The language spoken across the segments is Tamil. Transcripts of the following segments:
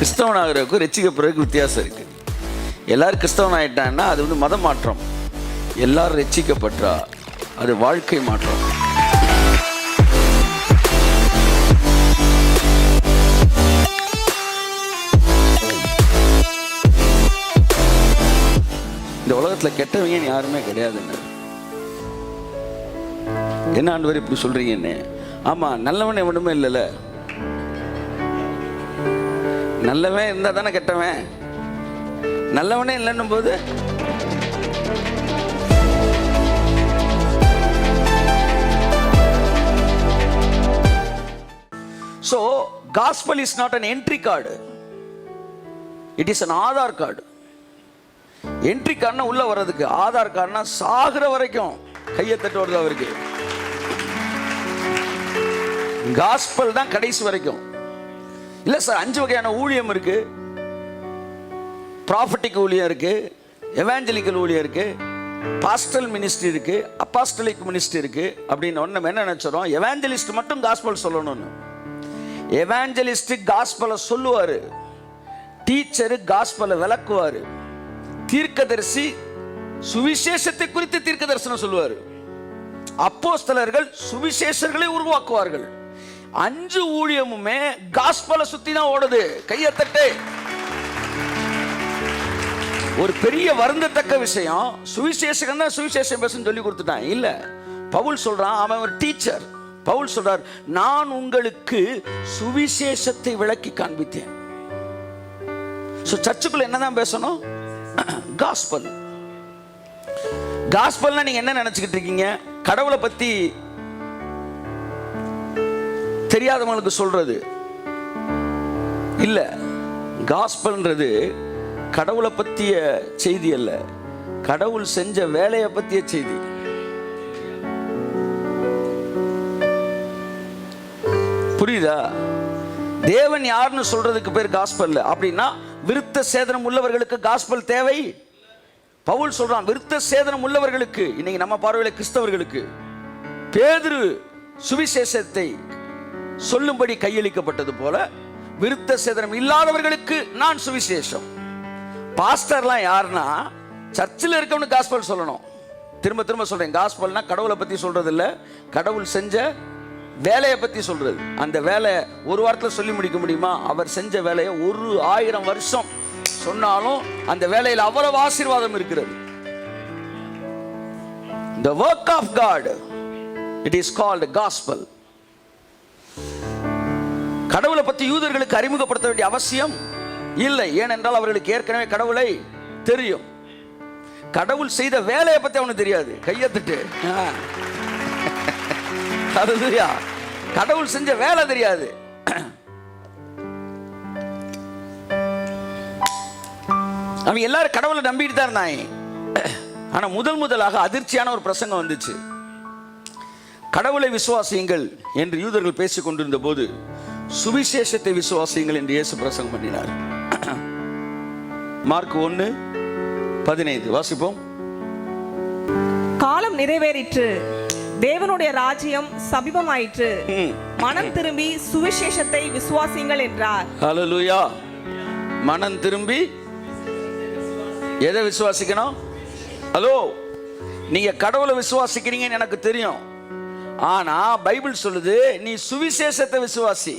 கிறிஸ்தவனாகிறதுக்கும் ரட்சிக்கப்படுறதுக்கு வித்தியாசம் இருக்குது. எல்லாரும் கிறிஸ்தவன் ஆகிட்டான்னா அது வந்து மத மாற்றம். எல்லாரும் ரட்சிக்கப்பட்டா அது வாழ்க்கை மாற்றம். இந்த உலகத்தில் கெட்டவங்க யாருமே கிடையாதுன்னு. என்ன ஆண்டவர் இப்படி சொல்றீங்கன்னு? ஆமாம், நல்லவன் எவனுமே இல்லைல்ல. நல்லவன் இருந்தால் தானே கெட்டவன். நல்லவனே இல்லைன்னும் போது so gospel is not an entry card, it is an Aadhaar card. Entry கார்டுனா உள்ள வர்றதுக்கு, ஆதார் கார்டுனா சாகுற வரைக்கும் கையை தட்டு வருது அவருக்கு. காஸ்பல் தான் கடைசி வரைக்கும். இல்லை சார், 5 வகையான ஊழியம் இருக்கு. ப்ராஃபட்டிக் ஊழியம் இருக்கு, எவாஞ்சலிக்கல் ஊழியம் இருக்கு, பாஸ்டல் மினிஸ்ட்ரி இருக்கு, அப்பாஸ்டலிக் மினிஸ்ட்ரி இருக்கு. அப்படின்னு நம்ம என்ன நினைச்சோம், எவாஞ்சலிஸ்ட் மட்டும் காஸ்பல் சொல்லணும்னு. எவாஞ்சலிஸ்ட் காஸ்பலை சொல்லுவாரு, டீச்சரு காஸ்பலை விளக்குவாரு, தீர்க்கதரிசி சுவிசேஷத்தை குறித்து தீர்க்க தரிசனம் சொல்லுவாரு, அப்போஸ்தலர்கள் சுவிசேஷர்களை உருவாக்குவார்கள். 5 ஊழியமுமே காஸ்பலை சுத்தி தான் ஓடுது. கையை தட்டு. ஒரு பெரிய வருந்தத்தக்க விஷயம், சுவிசேஷம் தான் சுவிசேஷம் பேசுன்னு சொல்லி கொடுத்துட்டான். இல்ல, பவுல் சொல்றான், அவன் ஒரு டீச்சர். பவுல் சொல்றார், நான் உங்களுக்கு சுவிசேஷத்தை விளக்கி காண்பித்தேன். சர்ச்சுக்குள்ள என்னதான் பேசணும்? காஸ்பல். காஸ்பல்னா நீங்க என்ன நினைச்சுக்கிட்டு இருக்கீங்க? கடவுளை பத்தி தெரியாதவங்களுக்கு சொல்றது இல்ல. காஸ்பல்ன்றது கடவுளை பற்றிய செய்தி அல்ல, கடவுள் செஞ்ச வேலையை பற்றிய செய்தி. புரியுதா? தேவன் யாருன்னு சொல்றதுக்கு பேர் காஸ்பல். அப்படின்னா விருத்த சேதனம் உள்ளவர்களுக்கு காஸ்பல் தேவை. பவுல் சொல்றான், விருத்த சேதனம் உள்ளவர்களுக்கு, இன்னைக்கு நம்ம பார்வையில் கிறிஸ்தவர்களுக்கு, பேதுரு சுவிசேஷத்தை சொல்லும்படி கையளிக்கப்பட்டது போல விருத்த சேதனம் இல்லாதவர்களுக்கு நான் சுவிசேஷம். பாஸ்டர்லாம் யாருன்னா சர்ச்சில் இருக்கவனு காஸ்பல் சொல்லணும். திரும்ப திரும்ப சொல்றேன், காஸ்பல்னா கடவுளை பத்தி சொல்றது இல்ல, கடவுள் செஞ்ச வேலையை பத்தி சொல்றது. அந்த வேலை ஒரு வாரத்தில் சொல்லி முடிக்க முடியுமா? அவர் செஞ்ச வேலையை 1000 வருஷம் சொன்னாலும் அந்த வேலையில் அவ்வளவு ஆசீர்வாதம் இருக்கிறது. The work of God, it is called gospel. கடவுளை பத்தி யூதர்களுக்கு அறிமுகப்படுத்த வேண்டிய அவசியம் இல்லை, ஏனென்றால் அவர்களுக்கு ஏற்கனவே கடவுளை தெரியும். கடவுள் செய்த வேலையை பத்தி அவனுக்கு தெரியாது. கையத்துட்டு கடவுள் செஞ்ச வேலை தெரியாது. அவன் எல்லாரும் கடவுளை நம்பிட்டு தான் இருந்தாங்க. ஆனா முதலாக அதிர்ச்சியான ஒரு பிரசங்கம் வந்துச்சு. கடவுளை விசுவாசியுங்கள் என்று யூதர்கள் பேசிக் கொண்டிருந்த போது சுவிசேஷத்தை விசுவாசியுங்கள் என்று இயேசு பிரசங்கம் பண்ணினார். மார்க் 1:15 வாசிப்போம். காலம் நிறைவேறிற்று, தேவனுடைய ராஜ்யம் சமீபமாயிற்று, மனம் திரும்பி சுவிசேஷத்தை விசுவாசியுங்கள் என்றார். ஹல்லேலூயா. மனம் திரும்பி எதை விசுவாசிக்கணும்? ஹலோ, நீங்க கடவுளை விசுவாசிக்கிறீங்கன்னு எனக்கு தெரியும். ஆனா பைபிள் சொல்லுது, நீ சுவிசேஷத்தை விசுவாசி.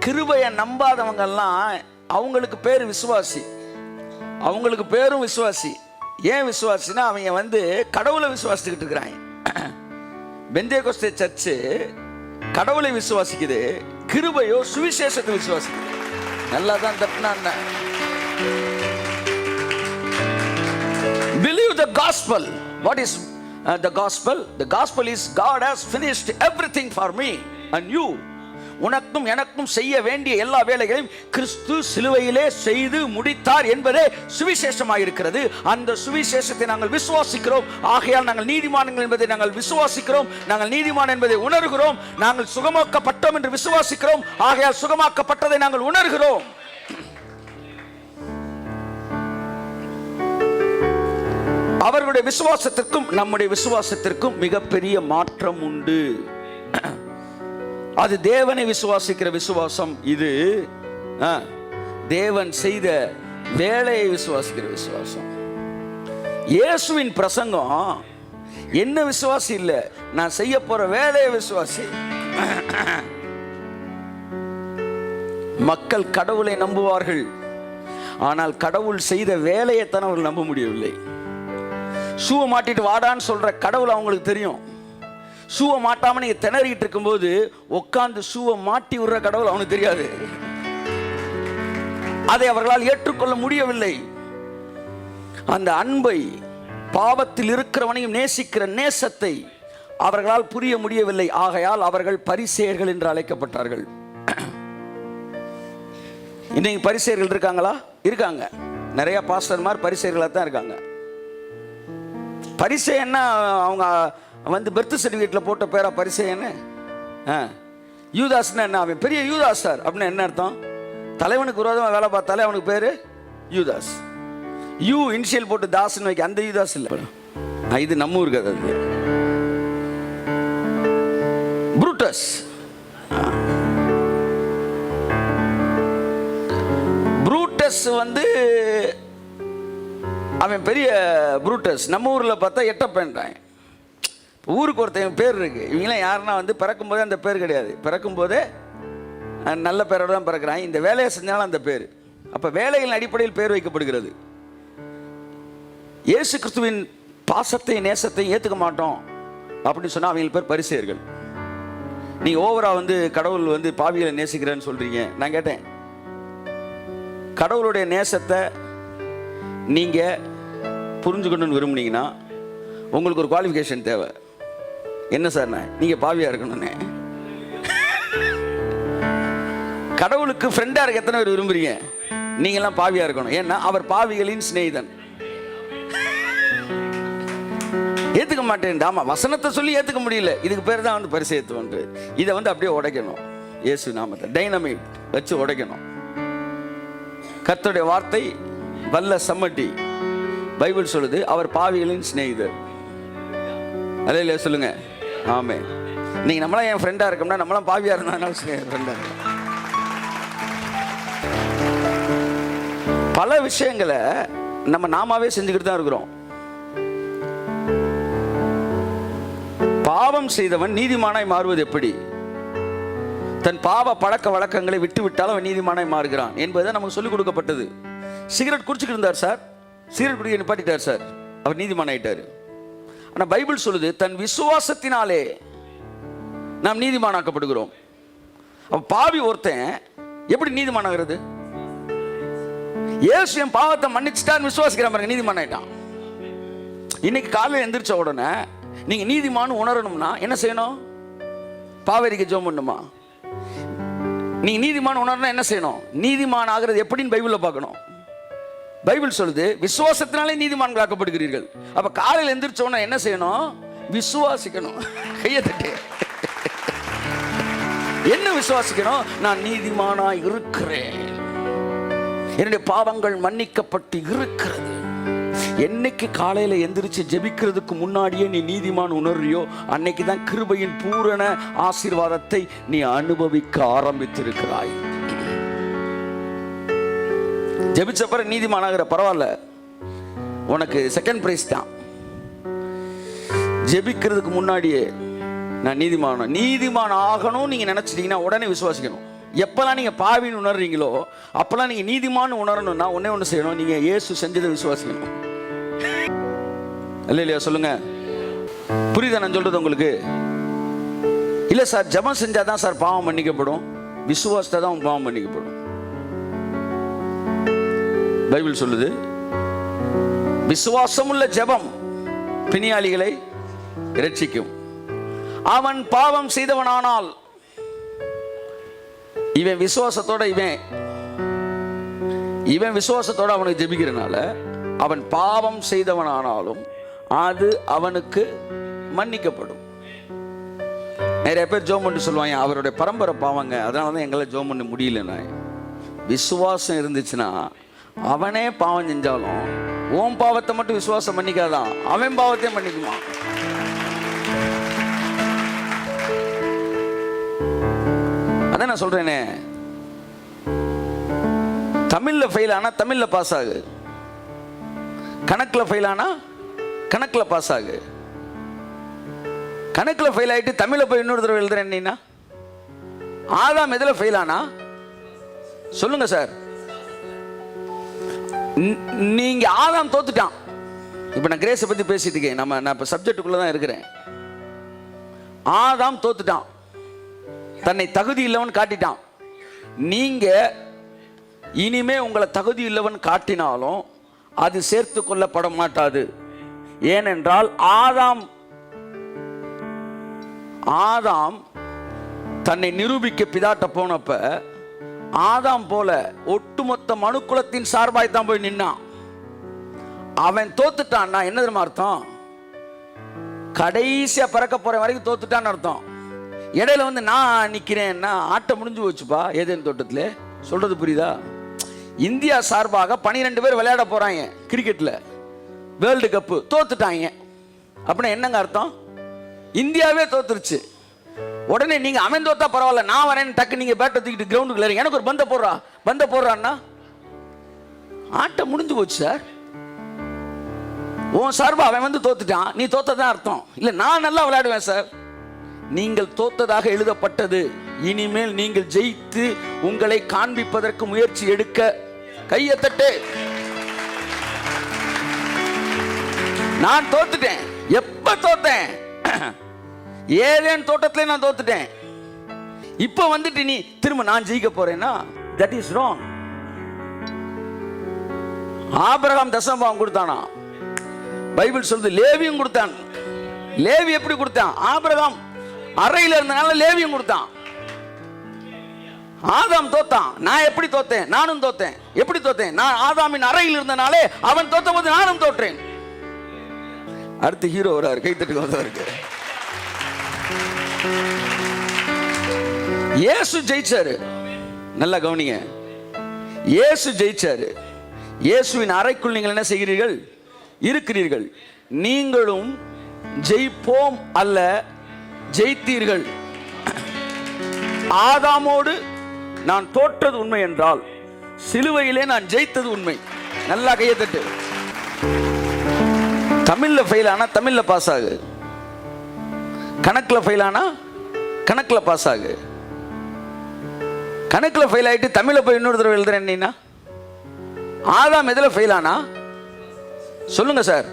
கிருபையை நம்பாதவங்க எல்லாம் அவங்களுக்கு பேர் விசுவாசி, அவங்களுக்கு பேரும் விசுவாசி. ஏன் விசுவாசினா அவங்க வந்து கடவுளை விசுவாசிச்சுக்கிட்டு இருக்கிறாங்க. பெந்தேகோஸ்தே சர்ச்சு கடவுளை விசுவாசிக்குது, கிருபையோ சுவிசேஷத்தை விசுவாசிக்குது. நல்லா தான் தப்புனா. Believe the gospel. What is the gospel? The gospel is God has finished everything for me and you. உனக்கும் எனக்கும் செய்ய வேண்டிய எல்லா வேலைகளையும் கிறிஸ்து சிலுவையிலே செய்து முடித்தார் என்பதே சுவிசேஷமாக இருக்கிறது. அந்த சுவிசேஷத்தை நாங்கள் விசுவாசிக்கிறோம். ஆகையால் நாங்கள் நீதிமான்கள் என்பதை நாங்கள் விசுவாசிக்கிறோம். நாங்கள் நீதிமான் என்பதை உணர்கிறோம். நாங்கள் சுகமாக்கப்பட்டோம் என்று விசுவாசிக்கிறோம். ஆகையால் சுகமாக்கப்பட்டதை நாங்கள் உணர்கிறோம். அவர்களுடைய விசுவாசத்திற்கும் நம்முடைய விசுவாசத்திற்கும் மிகப்பெரிய மாற்றம் உண்டு. அது தேவனை விசுவாசிக்கிற விசுவாசம். இது தேவன் செய்த வேலையை விசுவாசிக்கிற விசுவாசம். இயேசுவின் பிரசங்கம் என்ன விசுவாசி இல்ல, நான் செய்ய போற வேலையை விசுவாசி. மக்கள் கடவுளை நம்புவார்கள், ஆனால் கடவுள் செய்த வேலையைத்தான் அவர்கள் நம்ப முடியவில்லை. ஷூவை மாட்டிட்டு வாடான்னு சொல்ற கடவுள் அவங்களுக்கு தெரியும். ஷூவை மாட்டாம நீங்க திணறிட்டு இருக்கும்போது உட்கார்ந்து ஷூவை மாட்டி விடுற கடவுள் அவனுக்கு தெரியாது. அதை அவர்களால் ஏற்றுக்கொள்ள முடியவில்லை. அந்த அன்பை, பாவத்தில் இருக்கிறவனையும் நேசிக்கிற நேசத்தை அவர்களால் புரிய முடியவில்லை. ஆகையால் அவர்கள் பரிசேயர்கள் என்று அழைக்கப்பட்டார்கள். இன்னைக்கு பரிசேயர்கள் இருக்காங்களா? இருக்காங்க. நிறைய பாஸ்டர்மார் பரிசேயர்களாக தான் இருக்காங்க. பரிசேயன்னா அவங்க வந்து பெர்த் சர்டிஃபிகேட்டில் போட்ட பேரா பரிசேயன்னு? யூதாஸ்னா என்ன? அவன் பெரிய யூதாஸ் சார் அப்படின்னு என்ன அர்த்தம்? தலைவனுக்கு விரோதமாக வேலை பார்த்தாலே அவனுக்கு பேர் யூதாஸ். யூ இனிஷியல் போட்டு தாஸ்ன்னு வைக்க, அந்த யூதாஸ் இல்லை. இது நம்ம ஊருக்கு. அது புரூட்டஸ். புரூட்டஸ் வந்து அவன் பெரிய புரூட்டஸ். நம்ம ஊரில் பார்த்தா எட்டப்பேன்றான். ஊருக்கு ஒருத்தன் பேர் இருக்கு. இவங்களாம் யாருன்னா வந்து பிறக்கும் போதே அந்த பேர் கிடையாது. பிறக்கும் போதே நல்ல பேரோட தான் பிறக்கிறான். இந்த வேலையை செஞ்சாலும் அந்த பேர். அப்போ வேலைகளின் அடிப்படையில் பேர் வைக்கப்படுகிறது. இயேசு கிறிஸ்துவின் பாசத்தை நேசத்தை ஏற்றுக்க மாட்டோம் அப்படின்னு சொன்னால் அவங்க பேர் பரிசேயர்கள். நீங்கள் ஓவரா வந்து கடவுள் வந்து பாவிகளை நேசிக்கிறேன்னு சொல்றீங்க. நான் கேட்டேன், கடவுளுடைய நேசத்தை நீங்கள் புரிஞ்சுக்கணும்னு விரும்புனீங்கன்னா உங்களுக்கு ஒரு குவாலிஃபிகேஷன் தேவை. என்ன சார்? நீங்கள் பாவியாக இருக்கணும்னு. கடவுளுக்கு ஃப்ரெண்டாக இருக்க எத்தனை பேர் விரும்புறீங்க? நீங்களாம் பாவியாக இருக்கணும். ஏன்னா அவர் பாவிகளின் சிநேகிதன். ஏற்றுக்க மாட்டேன். ஆமாம், வசனத்தை சொல்லி ஏற்றுக்க முடியல. இதுக்கு பேர் தான் வந்து பரிசேயத்துவம். இதை வந்து அப்படியே உடைக்கணும். இயேசு நாமத்தை டைனமைட் வச்சு உடைக்கணும். கர்த்தருடைய வார்த்தை வல்ல சம்மட்டி. பைபிள் சொல்லுது அவர் பாவிகளின் சிநேகிதர். அல்லேலூயா சொல்லுங்க. ஆமென். நீங்க நம்மளாம் என் ஃப்ரெண்டா இருக்கோம்னா நம்மளாம் பாவியா இருந்தாலும் ஃப்ரெண்டா இருக்கலாம். பல விஷயங்களை நம்ம நாமாவே செஞ்சுக்கிட்டு தான் இருக்கிறோம். பாவம் செய்தவன் நீதிமானாய் மாறுவது எப்படி? தன் பாவ பழக்க வழக்கங்களை விட்டு விட்டால் அவன் நீதிமானாய் மாறுகிறான் என்பதை நமக்கு சொல்லிக் கொடுக்கப்பட்டது. சிகரெட் குடிச்சுக்கிட்டு இருந்தார் சார், சிகரெட் குடிக்க நிப்பாட்டிட்டார் சார், அவர் நீதிமானாயிட்டார். ஆனால் பைபிள் சொல்லுது தன் விசுவாசத்தினாலே நாம் நீதிமானாக்கப்படுகிறோம். அப்ப பாவி ஒருத்தன் எப்படி நீதிமானாகிறது? இயேசு என் பாவத்தை மன்னிச்சுட்டான்னு விசுவாசிக்கிற பாருங்க, நீதிமானாயிட்டான். இன்னைக்கு காலையில் எந்திரிச்ச உடனே நீங்க நீதிமான் உணரணும்னா என்ன செய்யணும்? பாவரிக்க ஜெபம் பண்ணணுமா? நீங்க நீதிமான் உணரணும் என்ன செய்யணும்? நீதிமான் ஆகிறது எப்படின்னு பைபிள்ல பார்க்கணும். பைபிள் சொல்லுது விசுவாசத்தினாலே நீதிமான்கள் ஆக்கப்படுகிறீர்கள். அப்ப காலையில் எந்திரிச்ச உடனே என்ன செய்யணும்? விசுவாசிக்கணும். கையை தட்டு. என்ன விசுவாசிக்கணும்? நான் நீதிமானா இருக்கிறேன், என்னுடைய பாவங்கள் மன்னிக்கப்பட்டு இருக்கிறது. என்னைக்கு காலையில எந்திரிச்சு ஜெபிக்கிறதுக்கு முன்னாடியே நீ நீதிமான் உணர்றியோ அன்னைக்கு தான் கிருபையின் பூரண ஆசீர்வாதத்தை நீ அனுபவிக்க ஆரம்பித்திருக்கிறாய். ஜெபிச்ச பிறகு நீதிமானாகிற பரவாயில்ல, உனக்கு செகண்ட் பிரைஸ் தான். ஜெபிக்கிறதுக்கு முன்னாடியே நான் நீதிமான் ஆகணும் நீங்க நினைச்சிட்டீங்கன்னா உடனே விசுவாசிக்கணும். எப்பெல்லாம் நீங்க பாவின்னு உணர்றீங்களோ அப்பெல்லாம் நீங்க நீதிமான் உணரணும்னா ஒன்னே ஒன்று செய்யணும், நீங்க இயேசு செஞ்சதை விசுவாசிக்கணும். இல்லையா சொல்லுங்க, புரியுதா நான் சொல்றது உங்களுக்கு? இல்ல சார் ஜெபம் செஞ்சாதான் சார் பாவம் மன்னிக்கப்படும், விசுவாசத்தை தான் பாவம் மன்னிக்கப்படும். பைபிள் சொல்லுது விசுவாசமுள்ள ஜெபம் பிணியாளிகளை இரட்சிக்கும். அவன் பாவம் செய்தவனானால் இவன் விசுவாசத்தோட அவனுக்கு ஜெபிக்கிறனால அவன் பாவம் செய்தவனானாலும் அது அவனுக்கு மன்னிக்கப்படும். நிறைய பேர் ஜெபம் பண்ணி சொல்லுவாங்க அவருடைய பரம்பரை பாவங்க, அதனாலதான் எங்களால் ஜெபம் பண்ண முடியலன்னா. விசுவாசம் இருந்துச்சுன்னா அவனே பாவம் செஞ்சாலும் உன் பாவத்தை மட்டும் விசுவாசம் பண்ணிக்காதான், அவன் பாவத்தையும் பண்ணிக்குமா. அதான் நான் சொல்றேனே, தமிழில் ஃபெயில் ஆனால் தமிழில் பாஸ் ஆகு, கணக்கில் ஃபெயில் ஆனால் கணக்கில் பாஸ் ஆகு. கணக்கில் ஃபெயில் ஆகிட்டு தமிழில் போய் இன்னொரு தடவை எழுதுறேன். நீனா ஆதாம் எதில் ஃபெயில் ஆனா சொல்லுங்க சார். நீங்க ஆதாம் தோத்துட்டான். இப்போ நான் கிரேஸை பற்றி பேசிட்டு இருக்கேன். நான் இப்போ சப்ஜெக்டுக்குள்ளே தான் இருக்கிறேன். ஆதாம் தோத்துட்டான், தன்னை தகுதி இல்லவன் காட்டிட்டான். நீங்க இனிமே உங்களை தகுதி இல்லவன் காட்டினாலும் அது சேர்த்து கொள்ளப்பட மாட்டாது. ஏனென்றால் ஆதாம் தன்னை நிரூபிக்க பிதாட்ட போனப்ப ஆதாம் போல ஒட்டுமொத்த மனுக்குலத்தின் சார்பாய் தான் போய் நின்னான். அவன் தோத்துட்டான்னா என்ன தெரியுமா அர்த்தம்? கடைசியா பறக்க போற வரைக்கும் தோத்துட்டான்னு அர்த்தம். இடையில வந்து நான் நிக்கிறேன்னா ஆட்டம் முடிஞ்சு போச்சுப்பா. ஏதேன் தோட்டத்துல சொல்றது புரியுதா? இந்தியா சார்பாக 12 பேர் விளையாட போறாங்க கிரிக்கெட்ல, வேர்ல்டு கப்பு, தோத்துட்டாங்க. அப்படின்னா என்னங்க அர்த்தம்? இந்தியாவே தோத்துருச்சு. உடனே நீங்க அவன் தோத்தா பரவாயில்ல, நான் வரேன் டக்கு நீங்க பேட்டை தூக்கிட்டு கிரவுண்டுக்குள்ள எனக்கு ஒரு பந்த போடுறான்னா ஆட்டம் முடிஞ்சு போச்சு சார். உன் சார்பா அவன் வந்து தோத்துட்டான், நீ தோத்ததான் அர்த்தம். இல்ல நான் நல்லா விளையாடுவேன் சார். நீங்கள் தோத்ததாக எழுதப்பட்டது. இனிமேல் நீங்கள் ஜெயித்து உங்களை காண்பிப்பதற்கு முயற்சி எடுக்க கையை தட்டு. நான் தோத்துட்டேன். எப்ப தோத்தேன்? ஏதேன் தோட்டத்திலே நான் தோத்துட்டேன். இப்ப வந்துட்டு நீ திரும்ப நான் ஜெயிக்க போறேன்னா that is wrong. ஆபிரகாம் தசமபாகம் கொடுத்தானா? பைபிள் சொல்லுது லேவியும் கொடுத்தான். லேவி எப்படி கொடுத்தான்? ஆபிரகாம் அறையில் இருந்தனால லேவியும் கொடுத்தான். ஆதாம் தோத்தான், நான் எப்படி தோத்தேன்? நானும் தோத்தேன். எப்படி தோத்தேன்? நான் ஆதாமின் அறையில் இருந்தனாலே அவன் தோத்த போது நானும் தோற்றேன். அடுத்த ஹீரோ வராரு, கைத்தட்டுக்கு வந்தவருக்கு. இயேசு ஜெயிச்சாரு. நல்லா கவனிங்க, இயேசு ஜெயிச்சாரு. இயேசுவின் அறைக்குள் நீங்கள் என்ன செய்கிறீர்கள்? இருக்கிறீர்கள். நீங்களும் ஜெயிப்போம் அல்ல, ஜெயித்தீர்கள். ஆதாமோடு நான் தோற்றது உண்மை என்றால் சிலுவையிலே நான் ஜெயித்தது உண்மை. நல்லா கையை தட்டு. தமிழ்ல ஃபெயில் ஆனா தமிழ்ல பாஸ் ஆகு, கணக்கில் ஃபெயில் ஆனா கணக்கில் பாஸ் ஆகு. கணக்கில் ஃபெயில் ஆகிட்டு தமிழில் போய் இன்னொரு தடவை எழுதுறேன். நீனா ஆதாம் எதில் ஃபெயில் ஆனா சொல்லுங்க சார்.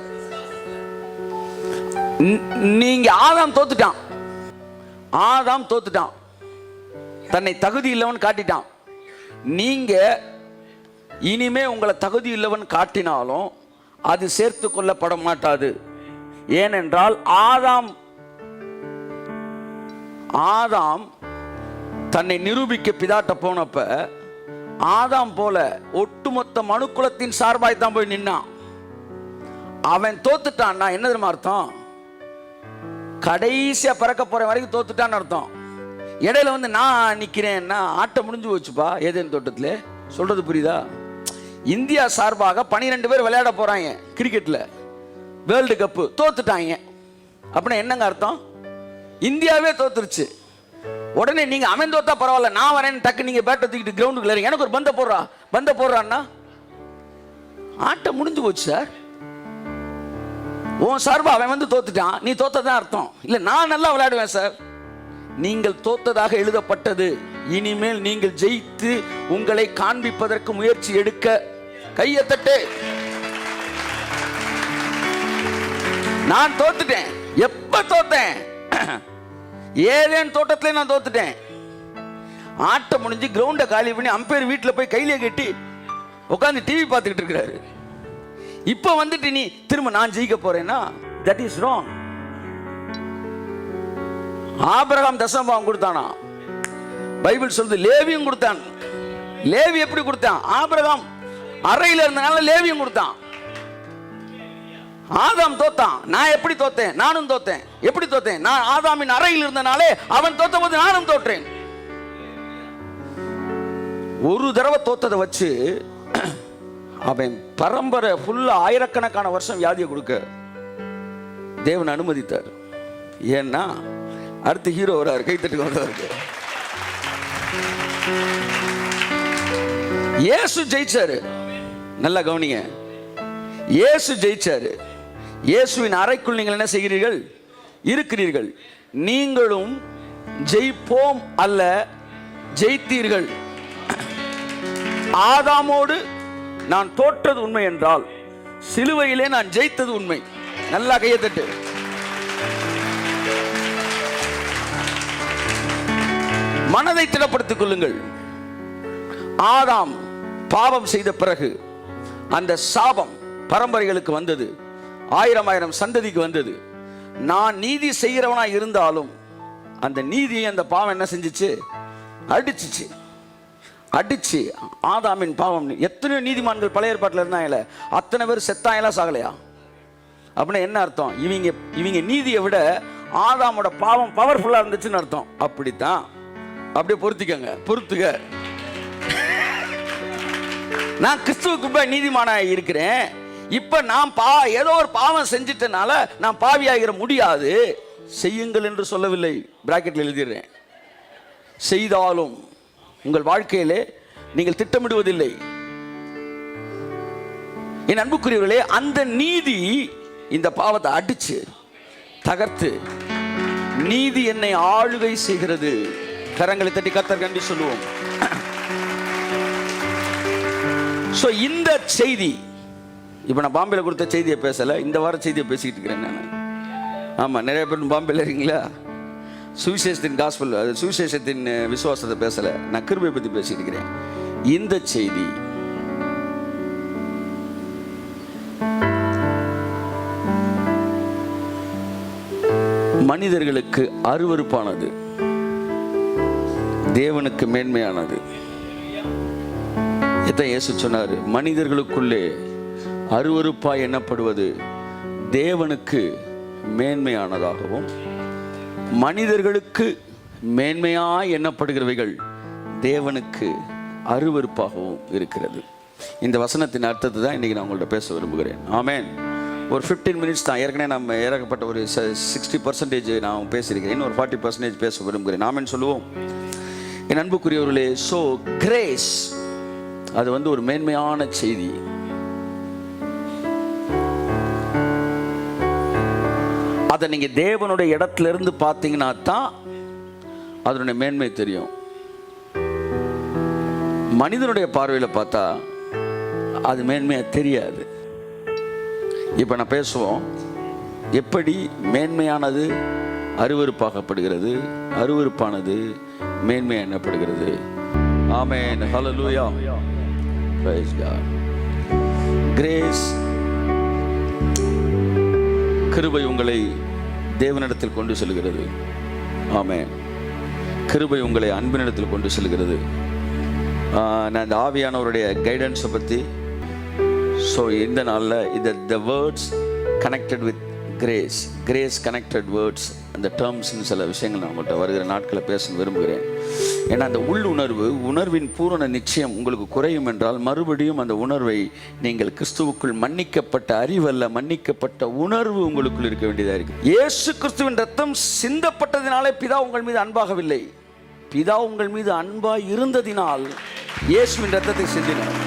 நீங்க ஆதாம் தோத்துட்டான். ஆதாம் தோத்துட்டான், தன்னை தகுதி இல்லவன் காட்டிட்டான். நீங்க இனிமே உங்களை தகுதி இல்லவன் காட்டினாலும் அது சேர்த்து கொள்ளப்பட மாட்டாது. ஏனென்றால் ஆதாம் தன்னை நிரூபிக்க பிதாட்ட போனப்ப ஆதாம் போல ஒட்டுமொத்த மனுக்குலத்தின் சார்பாய் தான் போய் நின்னான். அவன் தோத்துட்டான்னா என்ன தெரியுமா அர்த்தம்? கடைசியா பறக்க போற வரைக்கும் தோத்துட்டான்னு அர்த்தம். இடையில வந்து நான் நிக்கிறேன்னா ஆட்டம் முடிஞ்சு போச்சுப்பா. ஏதேன் தோட்டத்துல சொல்றது புரியுதா? இந்தியா சார்பாக 12 பேர் விளையாட போறாங்க கிரிக்கெட்ல, வேர்ல்டு கப்பு, தோத்துட்டாங்க. அப்படின்னா என்னங்க அர்த்தம்? இந்தியாவே தோத்துருச்சு. உடனே நீங்க அவன் தோத்தா பரவாயில்ல, நான் வரேன் டக்கு நீங்க பேட்டை தூக்கிட்டு கிரவுண்டுக்குள்ள எனக்கு ஒரு பந்த போடுறான்னா ஆட்டம் முடிஞ்சு போச்சு சார். உன் சார்பா அவன் வந்து தோத்துட்டான், நீ தோத்ததான் அர்த்தம். இல்ல நான் நல்லா விளையாடுவேன் சார். நீங்கள் தோத்ததாக எழுதப்பட்டது. இனிமேல் நீங்கள் ஜெயித்து உங்களை காண்பிப்பதற்கு முயற்சி எடுக்க கையை தட்டு. நான் தோத்துட்டேன். எப்ப தோத்தேன்? ஏதேன் தோட்டத்திலே நான் தோத்துட்டேன். ஆட்டம் முடிஞ்சு கிரவுண்டை காலி பண்ணி அம்பையர் வீட்டில் போய் கையிலே கட்டி உட்காந்து டிவி பார்த்துக்கிட்டு இருக்கிறாரு. இப்ப வந்துட்டு நீ திரும்ப நான் ஜெயிக்க போறேன்னா that is wrong. ஆபிரகாம் தசமபாகம் கொடுத்தானா? பைபிள் சொல்லுது லேவியும் கொடுத்தான். லேவி எப்படி கொடுத்தான்? ஆபிரகாம் அறையில் இருந்தனால லேவியும் கொடுத்தான். ஆதாம் தோத்தான், நான் எப்படி தோத்தேன்? நானும் தோத்தேன். எப்படி தோத்தேன்? நான் ஆதாமின் அறையில் இருந்தனாலே அவன் தோத்த போது நானும் தோற்றேன். ஒரு தடவை தோத்ததை வச்சு அவன் பரம்பரை ஃபுல்லா ஆயிரக்கணக்கான வருஷம் வியாதியை கொடுக்க தேவன் அனுமதித்தார். ஏன்னா அடுத்த ஹீரோ வராரு, கைத்தட்டுக்கு வந்தவருக்கு. இயேசு ஜெயிச்சாரு. நல்லா கவனிங்க, இயேசு ஜெயிச்சாரு. இயேசுவின் அறைக்குள் நீங்கள் என்ன செய்கிறீர்கள்? இருக்கிறீர்கள். நீங்களும் ஜெயிப்போம் அல்ல, ஜெயித்தீர்கள். ஆதாமோடு நான் தோற்றது உண்மை என்றால் சிலுவையிலே நான் ஜெயித்தது உண்மை. நல்லா கையை தட்டு. மனதை திடப்படுத்திக் கொள்ளுங்கள். ஆதாம் பாவம் செய்த பிறகு அந்த சாபம் பரம்பரைகளுக்கு வந்தது, ஆயிரம் ஆயிரம் சந்ததிக்கு வந்தது. நான் நீதி செய்கிறவனா இருந்தாலும் அந்த நீதியை அந்த பாவம் என்ன செஞ்சிச்சு? அடிச்சிச்சு. அடிச்சு ஆதாமின் பாவம். எத்தனையோ நீதிமான்கள் பழைய ஏற்பாட்டில் இருந்தாங்கல்ல, அத்தனை பேர் செத்தாயெல்லாம் சாகலையா? அப்படின்னா என்ன அர்த்தம்? இவங்க நீதியை விட ஆதாமோட பாவம் பவர்ஃபுல்லா இருந்துச்சுன்னு அர்த்தம். அப்படித்தான். அப்படியே பொறுத்துக்க. நான் கிறிஸ்துவுக்கு நீதிமானாக இருக்கிறேன். இப்ப நான் ஏதோ ஒரு பாவம் செஞ்சிட்டனால நான் பாவியாகிற முடியாது. செய்யுங்கள் என்று சொல்லவில்லை, பிராக்கெட்ல எழுதிடுறேன். செய்தாலும் உங்கள் வாழ்க்கையிலே நீங்கள் திட்டமிடுவதில்லை. என் அன்புக்குரியவர்களே, அந்த நீதி இந்த பாவத்தை அடிச்சு தகர்த்து, நீதி என்னை ஆளுகை செய்கிறது. கரங்களை தட்டி கர்த்தர் கண்டி சொல்லுவோம். சோ இந்த செய்தி, இப்ப நான் பாம்பேல கொடுத்த செய்தியை பேசல, இந்த வார செய்தியை பேசிக்கிட்டு இருக்கிறேன் நான். ஆமா, நிறைய பேர் பாம்பேல இருக்கீங்களா? சுவிசேஷத்தின் காஸ்பல், அது சுவிசேஷத்தின் விசுவாசத்தை பேசல, நான் கிருபையை பத்தி பேசிட்டு இருக்கிறேன். இந்த செய்தி மனிதர்களுக்கு அருவருப்பானது, தேவனுக்கு மேன்மையானது. இதான் இயேசு சொன்னாரு, மனிதர்களுக்குள்ளே அருவருப்பாய் எண்ணப்படுவது தேவனுக்கு மேன்மையானதாகவும், மனிதர்களுக்கு மேன்மையாய் எண்ணப்படுகிறவைகள் தேவனுக்கு அருவருப்பாகவும் இருக்கிறது. இந்த வசனத்தின் அர்த்தத்தை தான் இன்னைக்கு நான் உங்கள்ட்ட பேச விரும்புகிறேன். ஆமென். ஒரு 15 மினிட்ஸ் தான். ஏற்கனவே நம்ம ஏறக்கப்பட்ட ஒரு 60% நான் பேசியிருக்கிறேன். இன்னும் ஒரு 40% பேச விரும்புகிறேன். ஆமென் சொல்லுவோம். என் அன்புக்குரியவர்களே, ஸோ கிரேஸ் அது ஒரு மேன்மையான செய்தி. அதை நீங்க தேவனுடைய இடத்துல இருந்து பார்த்தீங்கன்னா தான் அதனுடைய மேன்மை தெரியும். மனிதனுடைய பார்வையில் பார்த்தா அது மேன்மையா தெரியாது. இப்ப நான் பேசுவோம், எப்படி மேன்மையானது அருவருப்பாக்கப்படுகிறது, அருவருப்பானது மேன்மை எண்ணப்படுகிறது. Amen. Hallelujah. Praise God. Grace, கிருபை உங்களை தேவனிடத்தில் கொண்டு செல்கிறது. ஆமென். கிருபை உங்களை அன்பினிடத்தில் கொண்டு செல்கிறது. நான் இந்த ஆவியானவருடைய கைடன்ஸை பற்றி இந்த நாளில் the words connected with grace, grace connected words, அந்த டேர்ம்ஸ்னு சில விஷயங்கள் நான் உங்கள்கிட்ட வருகிற நாட்களை பேச விரும்புகிறேன். ஏன்னா அந்த உணர்வின் பூரண நிச்சயம் உங்களுக்கு குறையும் என்றால் மறுபடியும் அந்த உணர்வை நீங்கள் கிறிஸ்துவுக்குள் மன்னிக்கப்பட்ட அறிவல்ல, மன்னிக்கப்பட்ட உணர்வு உங்களுக்குள் இருக்க வேண்டியதாக இருக்கு. இயேசு கிறிஸ்துவின் ரத்தம் சிந்தப்பட்டதினாலே பிதா உங்கள் மீது அன்பாகவில்லை, பிதா உங்கள் மீது அன்பாய் இருந்ததினால் இயேசுவின் ரத்தத்தை சிந்தினார்.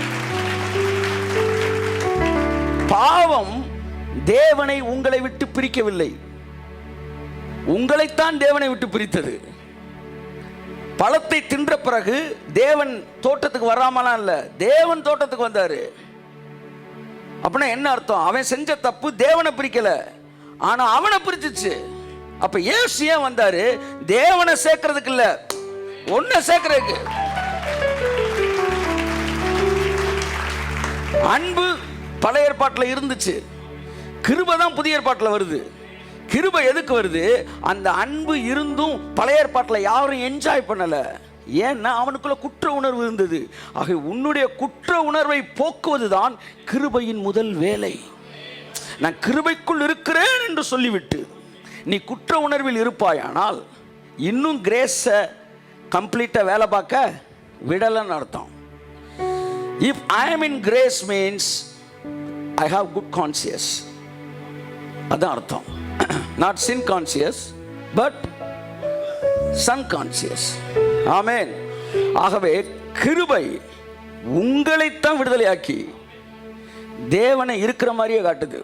பாவம் தேவனை உங்களை விட்டு பிரிக்கவில்லை, உங்களைத்தான் தேவனை விட்டு பிரித்தது. பழத்தை தின்ற பிறகு தேவன் தோட்டத்துக்கு வராமலாம் இல்ல, தேவன் தோட்டத்துக்கு வந்தாரு. அப்படின்னா என்ன அர்த்தம்? அவன் செஞ்ச தப்பு தேவனை பிரிக்கல, ஆனா அவனை பிரிச்சிச்சு. அப்ப இயேசு ஏன் வந்தாரு? தேவனை சேர்க்கிறதுக்கு இல்ல, ஒன்ன சேர்க்கிறதுக்கு. அன்பு பழைய ஏற்பாட்டில் இருந்துச்சு, கிருபை தான் புதிய ஏற்பாட்டில் வருது. கிருபை எதுக்கு வருது? அந்த அன்பு இருந்தும் பழைய ஏற்பாட்டில் யாரும் என்ஜாய் பண்ணல. ஏன்னா அவனுக்குள்ள குற்ற உணர்வு இருந்தது. ஆக உன்னுடைய குற்ற உணர்வை போக்குவதுதான் கிருபையின் முதல் வேலை. நான் கிருபைக்குள் இருக்கிறேன் என்று சொல்லிவிட்டு நீ குற்ற உணர்வில் இருப்பாயானால் இன்னும் கிரேஸை கம்ப்ளீட்டா வேலை பார்க்க விடலன்னு அர்த்தம். If I am in grace means I have good conscience. அதான் அர்த்தம். Not sin conscious but son conscious. ஆமென். ஆகவே கிருபை உங்களைத்தான் விடுதலையாக்கி தேவனை இருக்கிற மாதிரியே காட்டுது.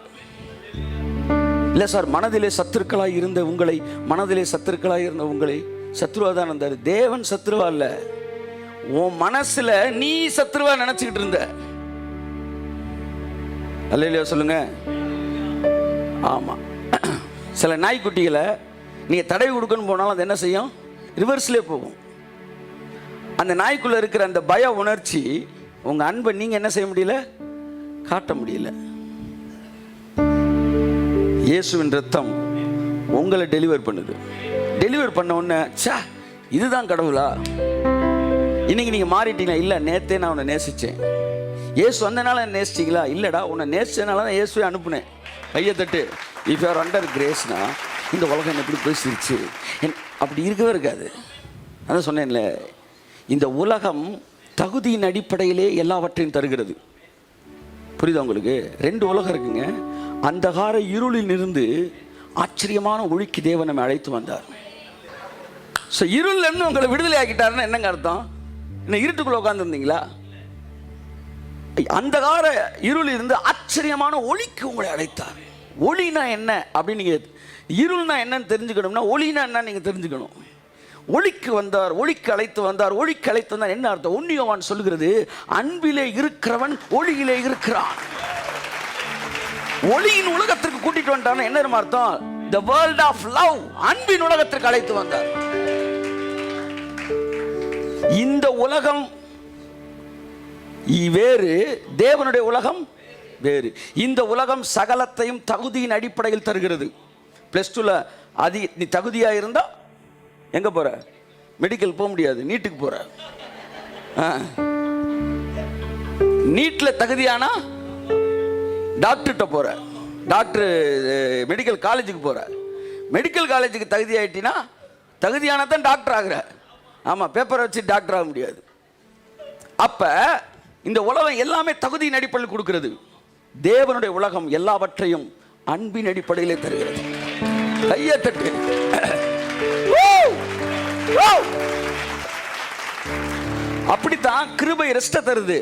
இல்லை சார், மனதிலே சத்துருக்களாய் இருந்த உங்களை, மனதிலே சத்துருக்களாய் இருந்த உங்களை சத்ருவா தான் இருந்தார். தேவன் சத்ருவா இல்ல, உன் மனசுல நீ சத்ருவா நினைச்சுக்கிட்டு இருந்த. அல்லேலூயா சொல்லுங்க. ஆமா, சில நாய்க்குட்டிகளை நீங்க தடவி கொடுக்கணும் போனாலும் அது என்ன செய்யும்? ரிவர்ஸ்லேயே போகும். அந்த நாய்க்குள்ள இருக்கிற அந்த பய உணர்ச்சி உங்க அன்பை நீங்க என்ன செய்ய முடியல? காட்ட முடியல. இயேசுவின் ரத்தம் உங்களை டெலிவர் பண்ணுது. டெலிவர் பண்ண உடனே சா இதுதான் கடவுளா, இன்னைக்கு நீங்க மாறிட்டீங்களா? இல்லை, நேத்தே நான் உன்னை நேசிச்சேன். இயேசு வந்தனால நேசிச்சிங்களா? இல்லைடா, உன்னை நேசிச்சதுனால தான் இயேசுவை அனுப்புனேன். கையை தட்டு. இஃப் யூ ஆர் அண்டர் கிரேஸ்னா இந்த உலகம் என்ன எப்படி பேசிருச்சு? அப்படி இருக்கவே இருக்காது. அதான் சொன்னேன்ல, இந்த உலகம் தகுதியின் அடிப்படையிலே எல்லாவற்றையும் தருகிறது. புரியுதா உங்களுக்கு? ரெண்டு உலகம் இருக்குங்க. அந்தகார இருளில் இருந்து ஆச்சரியமான ஒளிக்கு தேவன் நம்மை அழைத்து வந்தார். ஸோ இருள்ல இருந்து உங்களை விடுதலை ஆக்கிட்டாருன்னா என்னங்க அர்த்தம்? இன்னும் இருட்டுக்குள்ள உட்காந்துருந்தீங்களா? அந்தகார இருளில் இருந்து ஆச்சரியமான ஒளிக்கு உங்களை அழைத்தார். ஒளினா என்ன அப்படின்னு நீங்க, இருள்னா என்னன்னு தெரிஞ்சுக்கணும்னா ஒளினா என்ன நீங்க தெரிஞ்சுக்கணும். ஒளிக்கு வந்தார், ஒளிக்கு அழைத்து வந்தார். ஒளிக்கு அழைத்து வந்தார் என்ன அர்த்தம்? 1 யோவான் சொல்லுகிறது, அன்பிலே இருக்கிறவன் ஒளியிலே இருக்கிறான். ஒளியின் உலகத்திற்கு கூட்டிட்டு வந்தார் என்ன அர்த்தம்? the world of love, அன்பின் உலகத்திற்கு அழைத்து வந்தார். இந்த உலகம் வேறு, தேவனுடைய உலகம் வேறு. இந்த உலகம் சகலத்தையும் தகுதியின் அடிப்படையில் தருகிறது. +2ல நீ தகுதியா இருந்தா எங்க போற? மெடிக்கல் போக முடியாது, நீட்டுக்கு போற. நீட்ல தகுதியானா டாக்டர்கிட்ட போற, டாக்டர் மெடிக்கல் காலேஜுக்கு போற. மெடிக்கல் காலேஜுக்கு தகுதி ஆயிட்டினா, தகுதியானா தான் டாக்டர் ஆகுற. ஆமா, பேப்பரை வச்சு டாக்டர் ஆக முடியாது. அப்ப இந்த உலகம் எல்லாமே தகுதியின் அடிப்படையில் கொடுக்கிறது. தேவனுடைய உலகம் எல்லாவற்றையும் அன்பின் அடிப்படையிலே தருகிறது. கையை தட்டு. அப்படித்தான் கிருபை ரெஸ்ட தருது.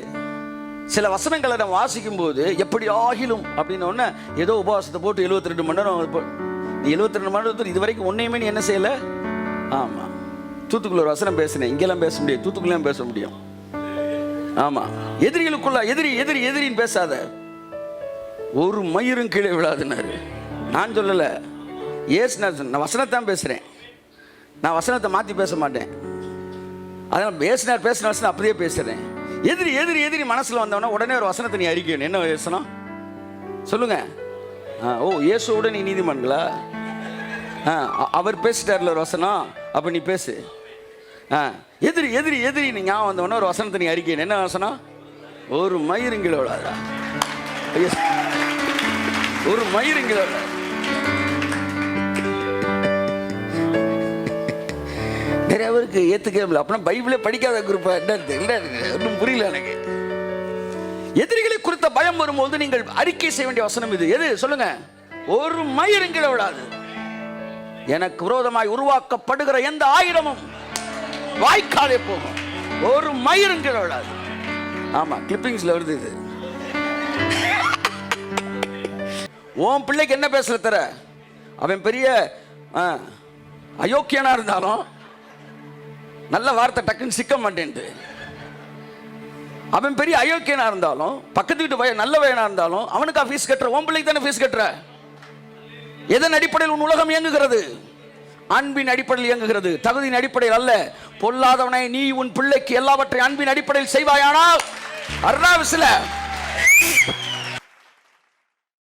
சில வசனங்களை நம்ம வாசிக்கும் போது எப்படி ஆகிலும் அப்படின்னு ஒன்று, ஏதோ உபவாசத்தை போட்டு 72 மணி நேரம், 72 மணி நேரத்தில் இது வரைக்கும் ஒன்றையுமே நீ என்ன செய்யல? ஆமா, தூத்துக்குள்ள ஒரு வசனம் பேசினேன், இங்கெல்லாம் பேச முடியாது, தூத்துக்குள்ளேயும் பேச முடியும். ஆமா, எதிரிகளுக்குள்ள எதிரி எதிரி எதிரின்னு பேசாத, ஒரு மயிரும் கீழே விழாதுன்னாரு. நான் சொல்லல, ஏசு நான் வசனத்தான் பேசுறேன், நான் வசனத்தை மாற்றி பேச மாட்டேன். அதனால் பேசினார், பேசின வசனம் அப்படியே பேசுறேன். எதிரி எதிரி எதிரி மனசில் வந்தவனா உடனே ஒரு வசனத்தை நீ அறிக்கணும். என்ன வசனம் சொல்லுங்க? ஓ, இயேசுவோட நீ நீதிமான்களா? அவர் பேசிட்டார்ல ஒரு வசனம், அப்போ நீ பேசு. எதிரி எதிரி எதிரி நீ ஞாபகம் வந்தவொடனே ஒரு வசனத்தை நீ அறிக்கணும். என்ன வசனம்? ஒரு மயிருங்கில விடாதா, ஒரு மயிருங்கில விடாது. நிறைய பேருக்கு ஏத்துக்கல. அப்படின்னா பைபிளே படிக்காத குரூப் ஒன்றும் புரியல எனக்கு. எதிரிகளை குறித்த பயம் வரும்போது நீங்கள் அறிக்கை செய்ய வேண்டிய வசனம் இது. எது சொல்லுங்க? ஒரு மயிருங்கில விடாது. எனக்கு விரோதமாய் உருவாக்கப்படுகிற எந்த ஆயுதமும் வாய்க்காலே போகும். ஒரு மயிருங்கில விடாது. ஆமா, கிளிப்பிங்ஸ்ல வருது இது. உன் பிள்ளைக்கு என்ன பேசல தர? அவன் பெரிய அயோக்கியனா இருந்தாலும் நல்ல வார்த்தை டக்குன்னு சிக்க மாட்டேன்ட்டு. அவன் பெரிய அயோக்கியனா இருந்தாலும், பக்கத்து வீட்டு பையன் நல்ல பையனா இருந்தாலும் அவனுக்கா ஃபீஸ் கட்டுற? உன் பிள்ளைக்கு தானே ஃபீஸ் கட்டுற. எதன் அடிப்படையில் உன் உலகம் இயங்குகிறது? அன்பின் அடிப்படையில் இயங்குகிறது, தகுதியின் அடிப்படையில் அல்ல. பொல்லாதவனை நீ உன் பிள்ளைக்கு எல்லாவற்றையும் அன்பின் அடிப்படையில் செய்வாயானால் அருணாவிசில